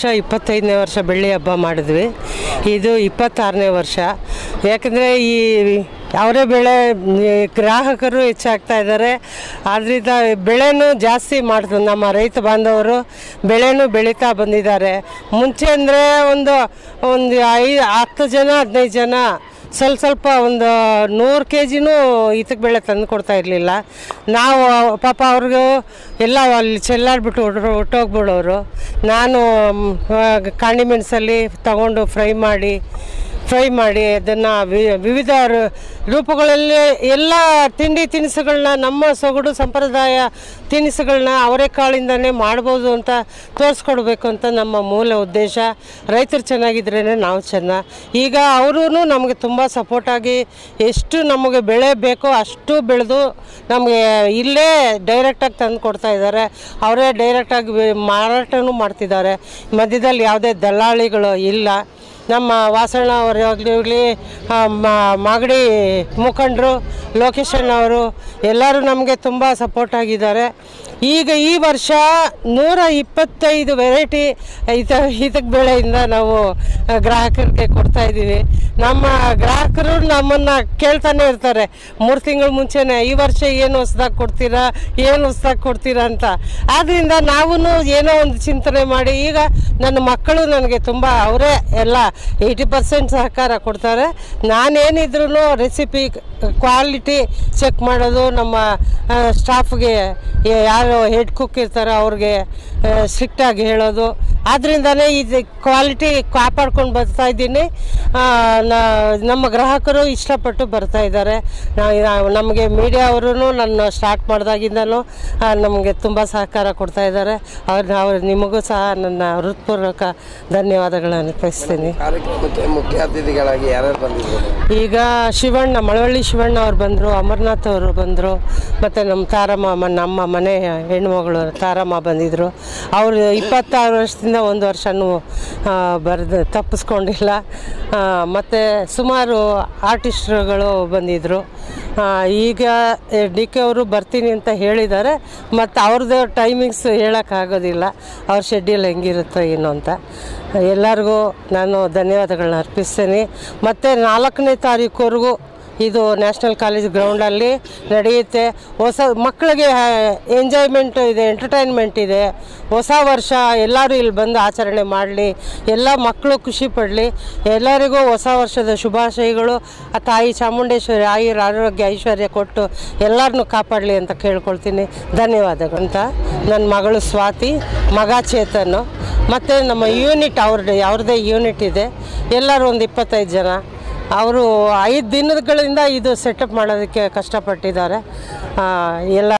ವರ್ಷ 25ನೇ ವರ್ಷ ಬೆಳ್ಳಿ ಹಬ್ಬ ಮಾಡಿದ್ವಿ. ಇದು 26ನೇ ವರ್ಷ. ಯಾಕಂದರೆ ಈ ಅವರೇ ಬೆಳೆ ಗ್ರಾಹಕರು ಹೆಚ್ಚಾಗ್ತಾ ಇದ್ದಾರೆ. ಆದ್ದರಿಂದ ಬೆಳೆನೂ ಜಾಸ್ತಿ ಮಾಡ್ತಾರೆ. ನಮ್ಮ ರೈತ ಬಾಂಧವರು ಬೆಳೆನೂ ಬೆಳೀತಾ ಬಂದಿದ್ದಾರೆ. ಮುಂಚೆ ಅಂದರೆ ಒಂದು 10 ಜನ 15 ಜನ ಸ್ವಲ್ಪ ಒಂದು 100 kgನೂ ಇದಕ್ಕೆ ಬೆಳೆ ತಂದು ಕೊಡ್ತಾ ಇರಲಿಲ್ಲ. ನಾವು ಪಾಪ ಅವ್ರಿಗೂ ಎಲ್ಲ ಅಲ್ಲಿ ಚೆಲ್ಲಾಡ್ಬಿಟ್ಟು ಹೊಟ್ಟೋಗ್ಬಿಡೋರು. ನಾನು ಕಾಂಡಿಮೆಂಟ್ಸಲ್ಲಿ ತಗೊಂಡು ಫ್ರೈ ಮಾಡಿ ಅದನ್ನು ವಿವಿಧ ರೂಪಗಳಲ್ಲಿ ಎಲ್ಲ ತಿಂಡಿ ತಿನಿಸುಗಳನ್ನ, ನಮ್ಮ ಸೊಗಡು ಸಂಪ್ರದಾಯ ತಿನಿಸುಗಳನ್ನ ಅವರೆಕಾಳಿಂದನೇ ಮಾಡ್ಬೋದು ಅಂತ ತೋರಿಸ್ಕೊಡ್ಬೇಕು ಅಂತ ನಮ್ಮ ಮೂಲ ಉದ್ದೇಶ. ರೈತರು ಚೆನ್ನಾಗಿದ್ರೇ ನಾವು ಚೆನ್ನ. ಈಗ ಅವರೂ ನಮಗೆ ತುಂಬ ಸಪೋರ್ಟಾಗಿ ಎಷ್ಟು ನಮಗೆ ಬೆಳೆ ಬೇಕೋ ಅಷ್ಟು ಬೆಳೆದು ನಮಗೆ ಇಲ್ಲೇ ಡೈರೆಕ್ಟಾಗಿ ತಂದು ಕೊಡ್ತಾ ಇದ್ದಾರೆ. ಅವರೇ ಡೈರೆಕ್ಟಾಗಿ ಮಾರಾಟನೂ ಮಾಡ್ತಿದ್ದಾರೆ. ಮಧ್ಯದಲ್ಲಿ ಯಾವುದೇ ದಲ್ಲಾಳಿಗಳು ಇಲ್ಲ. ನಮ್ಮ ವಾಸಣ್ಣ ಅವರಾಗಲಿ ಮಾಗಡಿ ಮುಖಂಡರು ಲೋಕೇಶ್ ಅಣ್ಣವರು ಎಲ್ಲರೂ ನಮಗೆ ತುಂಬ ಸಪೋರ್ಟ್ ಆಗಿದ್ದಾರೆ. ಈಗ ಈ ವರ್ಷ 125 ವೆರೈಟಿ ಇದಕ್ಕೆ ಬೆಳೆಯಿಂದ ನಾವು ಗ್ರಾಹಕರಿಗೆ ಕೊಡ್ತಾಯಿದ್ದೀವಿ. ನಮ್ಮ ಗ್ರಾಹಕರು ನಮ್ಮನ್ನು ಕೇಳ್ತಾನೆ ಇರ್ತಾರೆ 3 ತಿಂಗಳ ಮುಂಚೆನೇ, ಈ ವರ್ಷ ಏನು ಹೊಸ್ದಾಗಿ ಕೊಡ್ತೀರಾ ಅಂತ. ಆದ್ದರಿಂದ ನಾವು ಏನೋ ಒಂದು ಚಿಂತನೆ ಮಾಡಿ, ಈಗ ನನ್ನ ಮಕ್ಕಳು ನನಗೆ ತುಂಬ ಅವರೇ ಎಲ್ಲ 80% ಸಹಕಾರ ಕೊಡ್ತಾರೆ. ನಾನೇನಿದ್ರೂ ರೆಸಿಪಿ ಕ್ವಾಲಿಟಿ ಚೆಕ್ ಮಾಡೋದು, ನಮ್ಮ ಸ್ಟಾಫ್ಗೆ ಯಾರು ಹೆಡ್ ಕುಕ್ ಇರ್ತಾರೋ ಅವ್ರಿಗೆ ಸ್ಟ್ರಿಕ್ಟಾಗಿ ಹೇಳೋದು. ಆದ್ದರಿಂದನೇ ಇದು ಕ್ವಾಲಿಟಿ ಕಾಪಾಡ್ಕೊಂಡು ಬರ್ತಾ ಇದ್ದೀನಿ. ನಮ್ಮ ಗ್ರಾಹಕರು ಇಷ್ಟಪಟ್ಟು ಬರ್ತಾ ಇದ್ದಾರೆ. ನಮಗೆ ಮೀಡಿಯಾ ಅವರು ನನ್ನ ಸ್ಟಾರ್ಟ್ ಮಾಡಿದಾಗಿಂದನೂ ನಮಗೆ ತುಂಬ ಸಹಕಾರ ಕೊಡ್ತಾ ಇದ್ದಾರೆ. ಅವ್ರು ನಿಮಗೂ ಸಹ ನನ್ನ ಹೃತ್ಪೂರ್ವಕ ಧನ್ಯವಾದಗಳನ್ನು ಅರ್ಪಿಸ್ತೀನಿ. ಮುಖ್ಯ ಅತಿಥಿಗಳಾಗಿ ಯಾರ್ಯಾರು ಬಂದಿದ್ರು? ಈಗ ಶಿವಣ್ಣ, ಮಳವಳ್ಳಿ ಶಿವಣ್ಣ ಅವ್ರು ಬಂದರು, ಅಮರನಾಥ್ ಅವರು ಬಂದರು, ಮತ್ತು ನಮ್ಮ ತಾರಮ್ಮ, ನಮ್ಮ ಮನೆ ಹೆಣ್ಮಗಳು ತಾರಮ್ಮ ಬಂದಿದ್ದರು. ಅವರು 26 ವರ್ಷದಿಂದ 1 ವರ್ಷನೂ ತಪ್ಪಿಸ್ಕೊಂಡಿಲ್ಲ. ಮತ್ತು ಸುಮಾರು ಆರ್ಟಿಸ್ಟ್ರುಗಳು ಬಂದಿದ್ದರು. ಈಗ DK ಅವರು ಬರ್ತೀನಿ ಅಂತ ಹೇಳಿದ್ದಾರೆ. ಮತ್ತು ಅವ್ರದ್ದು ಟೈಮಿಂಗ್ಸ್ ಹೇಳೋಕ್ಕಾಗೋದಿಲ್ಲ, ಅವ್ರ ಶೆಡ್ಯೂಲ್ ಹೆಂಗಿರುತ್ತೋ ಏನೋ ಅಂತ. ಎಲ್ಲರಿಗೂ ನಾನು ಧನ್ಯವಾದಗಳನ್ನ ಅರ್ಪಿಸ್ತೀನಿ. ಮತ್ತು 4ನೇ ತಾರೀಕುವರೆಗೂ ಇದು ನ್ಯಾಷನಲ್ ಕಾಲೇಜ್ ಗ್ರೌಂಡಲ್ಲಿ ನಡೆಯುತ್ತೆ. ಹೊಸ ಮಕ್ಕಳಿಗೆ ಎಂಜಾಯ್ಮೆಂಟ್ ಇದೆ, ಎಂಟರ್ಟೈನ್ಮೆಂಟ್ ಇದೆ. ಹೊಸ ವರ್ಷ ಎಲ್ಲರೂ ಇಲ್ಲಿ ಬಂದು ಆಚರಣೆ ಮಾಡಲಿ, ಎಲ್ಲ ಮಕ್ಕಳು ಖುಷಿ ಪಡಲಿ. ಎಲ್ಲರಿಗೂ ಹೊಸ ವರ್ಷದ ಶುಭಾಶಯಗಳು. ಆ ತಾಯಿ ಚಾಮುಂಡೇಶ್ವರಿ ಆರೋಗ್ಯ ಐಶ್ವರ್ಯ ಕೊಟ್ಟು ಎಲ್ಲರನ್ನೂ ಕಾಪಾಡಲಿ ಅಂತ ಕೇಳ್ಕೊಳ್ತೀನಿ. ಧನ್ಯವಾದಗಳು ಅಂತ. ನನ್ನ ಮಗಳು ಸ್ವಾತಿ, ಮಗ ಚೇತನು, ಮತ್ತು ನಮ್ಮ ಯೂನಿಟ್ ಅವ್ರದ್ದೇ ಯೂನಿಟ್ ಇದೆ. ಎಲ್ಲರೂ ಒಂದು 25 ಜನ. ಅವರು 5 ದಿನಗಳಿಂದ ಇದು ಸೆಟಪ್ ಮಾಡೋದಕ್ಕೆ ಕಷ್ಟಪಟ್ಟಿದ್ದಾರೆ ಎಲ್ಲ.